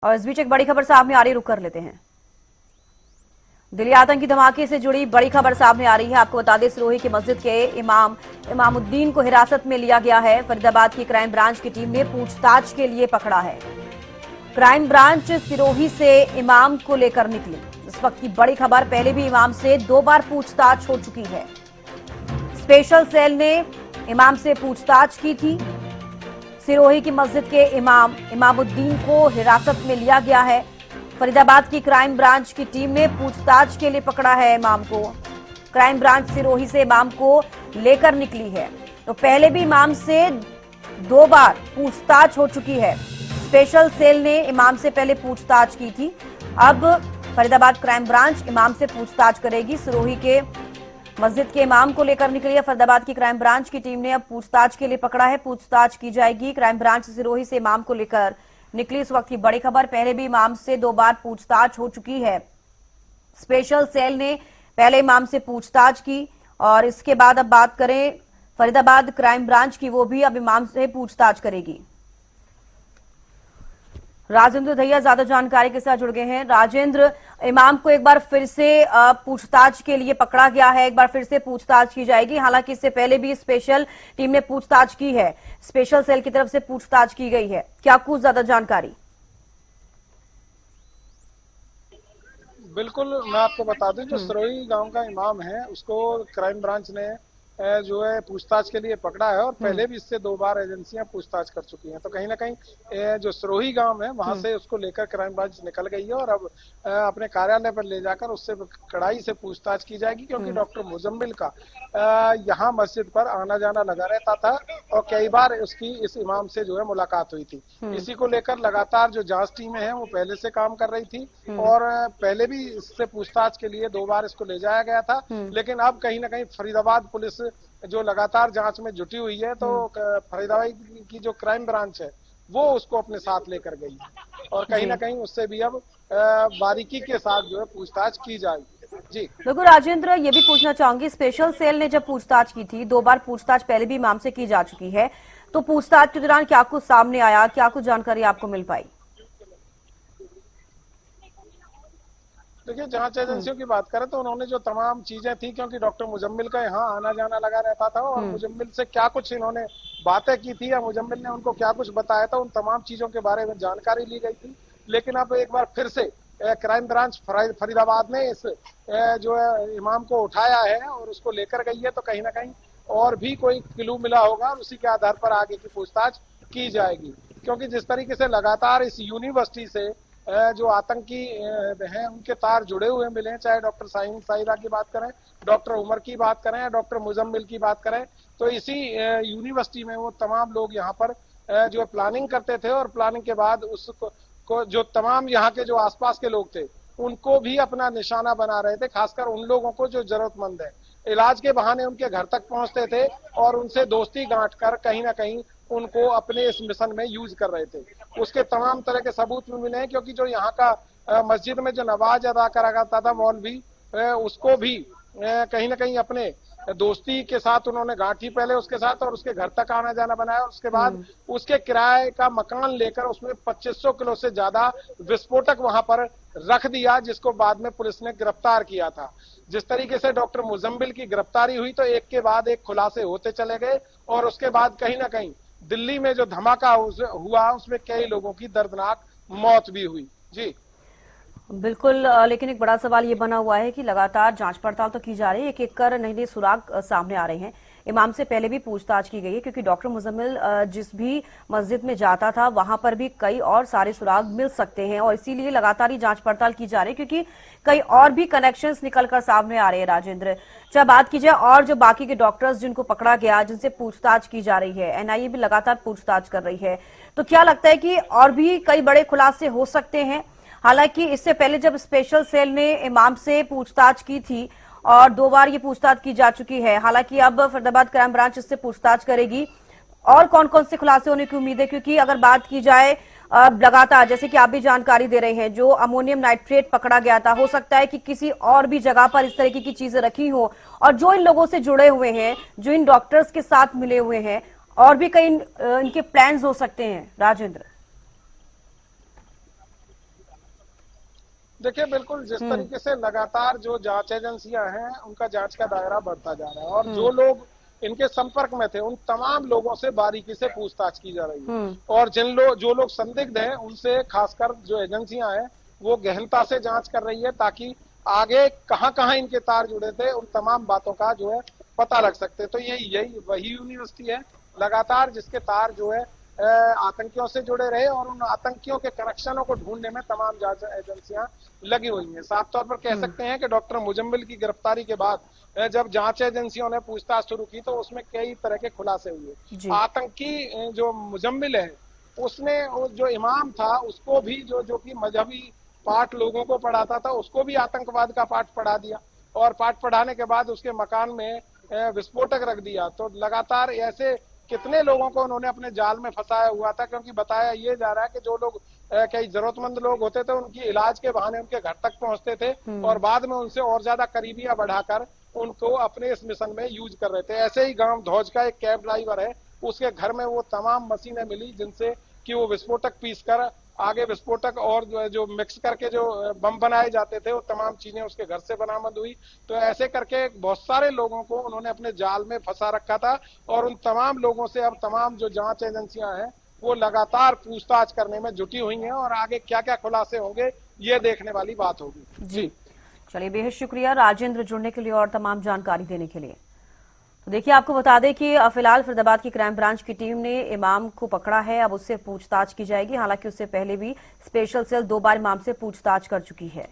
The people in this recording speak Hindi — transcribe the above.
और इस बीच एक बड़ी खबर सामने आ रही, रुक कर लेते हैं। दिल्ली आतंकी धमाके से जुड़ी बड़ी खबर सामने आ रही है। आपको बता दें, सिरोही की मस्जिद के इमाम इमामुद्दीन को हिरासत में लिया गया है। फरीदाबाद की क्राइम ब्रांच की टीम ने पूछताछ के लिए पकड़ा है। क्राइम ब्रांच सिरोही से इमाम को लेकर निकली। इस वक्त की बड़ी खबर, पहले भी इमाम से 2 बार पूछताछ हो चुकी है। स्पेशल सेल ने इमाम से पूछताछ की थी। सिरोही की मस्जिद के इमाम इमामुद्दीन को हिरासत में लिया गया है। फरीदाबाद की क्राइम ब्रांच की टीम ने पूछताछ के लिए पकड़ा है इमाम को। क्राइम ब्रांच सिरोही से इमाम को लेकर निकली है। तो पहले भी इमाम से 2 बार पूछताछ हो चुकी है। स्पेशल सेल ने इमाम से पहले पूछताछ की थी। अब फरीदाबाद क्राइम ब्रांच इमाम से पूछताछ करेगी। सिरोही के मस्जिद के इमाम को लेकर निकली है। फरीदाबाद की क्राइम ब्रांच की टीम ने अब पूछताछ के लिए पकड़ा है। पूछताछ की जाएगी। क्राइम ब्रांच सिरोही से इमाम को लेकर निकली इस वक्त की बड़ी खबर, पहले भी इमाम से 2 बार पूछताछ हो चुकी है। स्पेशल सेल ने पहले इमाम से पूछताछ की और इसके बाद अब बात करें फरीदाबाद क्राइम ब्रांच की, वो भी अब इमाम से पूछताछ करेगी। राजेंद्र दहिया ज्यादा जानकारी के साथ जुड़ गए हैं। राजेंद्र, इमाम को एक बार फिर से पूछताछ के लिए पकड़ा गया है, एक बार फिर से पूछताछ की जाएगी। हालांकि इससे पहले भी स्पेशल टीम ने पूछताछ की है, स्पेशल सेल की तरफ से पूछताछ की गई है। क्या कुछ ज्यादा जानकारी? बिल्कुल, मैं आपको बता दूं, जो सिरोही गांव का इमाम है उसको क्राइम ब्रांच ने जो है पूछताछ के लिए पकड़ा है और पहले भी इससे 2 बार एजेंसियां पूछताछ कर चुकी हैं। तो कहीं ना कहीं जो सिरोही गांव है वहां से उसको लेकर क्राइम ब्रांच निकल गई है और अब अपने कार्यालय पर ले जाकर उससे कड़ाई से पूछताछ की जाएगी, क्योंकि डॉक्टर मुजम्मिल का यहाँ मस्जिद पर आना जाना लगा रहता था और कई बार उसकी इस इमाम से जो है मुलाकात हुई थी। इसी को लेकर लगातार जो जांच टीमें हैं वो पहले से काम कर रही थी और पहले भी इससे पूछताछ के लिए 2 बार इसको ले जाया गया था। लेकिन अब कहीं ना कहीं फरीदाबाद पुलिस जो लगातार जांच में जुटी हुई है, तो फरीदाबाद की जो क्राइम ब्रांच है वो उसको अपने साथ लेकर गई है और कहीं ना कहीं उससे भी अब बारीकी के साथ जो है पूछताछ की जाएगी। जी बिल्कुल राजेंद्र, ये भी पूछना चाहूंगी, स्पेशल सेल ने जब पूछताछ की थी, 2 बार पूछताछ पहले भी इमाम से की जा चुकी है, तो पूछताछ के दौरान क्या कुछ सामने आया, क्या कुछ जानकारी आपको मिल पाई? देखिए, जांच एजेंसियों की बात करें तो उन्होंने जो तमाम चीजें थी, क्योंकि डॉक्टर मुजम्मिल का यहाँ आना जाना लगा रहता था और मुजम्मिल से क्या कुछ इन्होंने बातें की थी या मुजम्मिल ने उनको क्या कुछ बताया था, उन तमाम चीजों के बारे में जानकारी ली गई थी। लेकिन अब एक बार फिर से क्राइम ब्रांच फरीदाबाद ने इस जो है इमाम को उठाया है और उसको लेकर गई है। तो कहीं ना कहीं और भी कोई क्लू मिला होगा और उसी के आधार पर आगे की पूछताछ की जाएगी, क्योंकि जिस तरीके से लगातार इस यूनिवर्सिटी से जो आतंकी हैं उनके तार जुड़े हुए मिले हैं, चाहे डॉक्टर साहिन साहिरा की बात करें, डॉक्टर उमर की बात करें या डॉक्टर मुजम्मिल की बात करें, तो इसी यूनिवर्सिटी में वो तमाम लोग यहाँ पर जो प्लानिंग करते थे और प्लानिंग के बाद उसको जो तमाम यहाँ के जो आसपास के लोग थे उनको भी अपना निशाना बना रहे थे, खासकर उन लोगों को जो जरूरतमंद है। इलाज के बहाने उनके घर तक पहुंचते थे और उनसे दोस्ती गांठ कर कहीं ना कहीं उनको अपने इस मिशन में यूज कर रहे थे। उसके तमाम तरह के सबूत भी मिले हैं, क्योंकि जो यहाँ का मस्जिद में जो नमाज अदा करा करता था मौलवी, उसको भी कहीं ना कहीं अपने दोस्ती के साथ उन्होंने गांठी पहले उसके साथ और उसके घर तक आना जाना बनाया और उसके बाद उसके किराए का मकान लेकर उसमें 2500 किलो से ज्यादा विस्फोटक वहां पर रख दिया, जिसको बाद में पुलिस ने गिरफ्तार किया था। जिस तरीके से डॉक्टर मुजम्मिल की गिरफ्तारी हुई तो एक के बाद एक खुलासे होते चले गए और उसके बाद कहीं ना कहीं दिल्ली में जो धमाका हुआ उसमें कई लोगों की दर्दनाक मौत भी हुई। जी बिल्कुल, लेकिन एक बड़ा सवाल ये बना हुआ है कि लगातार जांच पड़ताल तो की जा रही है, एक एक कर नए नए सुराग सामने आ रहे हैं। इमाम से पहले भी पूछताछ की गई है, क्योंकि डॉक्टर मुजम्मिल जिस भी मस्जिद में जाता था वहां पर भी कई और सारे सुराग मिल सकते हैं और इसीलिए लगातार ही जांच पड़ताल की जा रही है, क्योंकि कई और भी कनेक्शंस निकलकर सामने आ रहे हैं। राजेंद्र, जब बात की जाए और जो बाकी के डॉक्टर्स जिनको पकड़ा गया, जिनसे पूछताछ की जा रही है, एनआईए भी लगातार पूछताछ कर रही है, तो क्या लगता है कि और भी कई बड़े खुलासे हो सकते हैं? हालांकि इससे पहले जब स्पेशल सेल ने इमाम से पूछताछ की थी और 2 बार ये पूछताछ की जा चुकी है, हालांकि अब फरीदाबाद क्राइम ब्रांच इससे पूछताछ करेगी। और कौन कौन से खुलासे होने की उम्मीद है? क्योंकि अगर बात की जाए लगातार, जैसे कि आप भी जानकारी दे रहे हैं, जो अमोनियम नाइट्रेट पकड़ा गया था, हो सकता है कि किसी और भी जगह पर इस तरीके की चीजें रखी हो और जो इन लोगों से जुड़े हुए हैं, जो इन डॉक्टर्स के साथ मिले हुए हैं, और भी कई इनके प्लान्स हो सकते हैं। राजेंद्र, देखिए बिल्कुल जिस तरीके से लगातार जो जांच एजेंसियां हैं उनका जांच का दायरा बढ़ता जा रहा है और जो लोग इनके संपर्क में थे उन तमाम लोगों से बारीकी से पूछताछ की जा रही है और जो लोग संदिग्ध हैं उनसे खासकर जो एजेंसियां हैं वो गहनता से जांच कर रही है ताकि आगे कहां कहां इनके तार जुड़े थे उन तमाम बातों का जो है पता लग सकते। तो यही वही यूनिवर्सिटी है लगातार जिसके तार जो है आतंकियों से जुड़े रहे और उन आतंकियों के कनेक्शनों को ढूंढने में तमाम जांच एजेंसियां लगी हुई हैं। साफ तौर पर कह सकते हैं कि डॉक्टर मुजम्मिल की गिरफ्तारी के बाद जब जांच एजेंसियों ने पूछताछ शुरू की तो उसमें कई तरह के खुलासे हुए। आतंकी जो मुजम्मिल है उसने जो इमाम था उसको भी जो कि मजहबी पाठ लोगों को पढ़ाता था उसको भी आतंकवाद का पाठ पढ़ा दिया और पाठ पढ़ाने के बाद उसके मकान में विस्फोटक रख दिया। तो लगातार ऐसे कितने लोगों को उन्होंने अपने जाल में फंसाया हुआ था क्योंकि बताया ये जा रहा है कि जो लोग कई जरूरतमंद लोग होते थे उनकी इलाज के बहाने उनके घर तक पहुंचते थे और बाद में उनसे और ज्यादा करीबियां बढ़ाकर उनको अपने इस मिशन में यूज कर रहे थे। ऐसे ही गांव धौज का एक कैब ड्राइवर है उसके घर में वो तमाम मशीनें मिली जिनसे कि वो विस्फोटक पीस कर आगे विस्फोटक और जो मिक्स करके जो बम बनाए जाते थे वो तमाम चीजें उसके घर से बरामद हुई। तो ऐसे करके बहुत सारे लोगों को उन्होंने अपने जाल में फंसा रखा था और उन तमाम लोगों से अब तमाम जो जांच एजेंसियां हैं वो लगातार पूछताछ करने में जुटी हुई हैं और आगे क्या क्या खुलासे होंगे ये देखने वाली बात होगी। जी चलिए, बेहद शुक्रिया राजेंद्र जुड़ने के लिए और तमाम जानकारी देने के लिए। तो देखिए, आपको बता दें कि फिलहाल फरीदाबाद की क्राइम ब्रांच की टीम ने इमाम को पकड़ा है। अब उससे पूछताछ की जाएगी। हालांकि उससे पहले भी स्पेशल सेल 2 बार इमाम से पूछताछ कर चुकी है।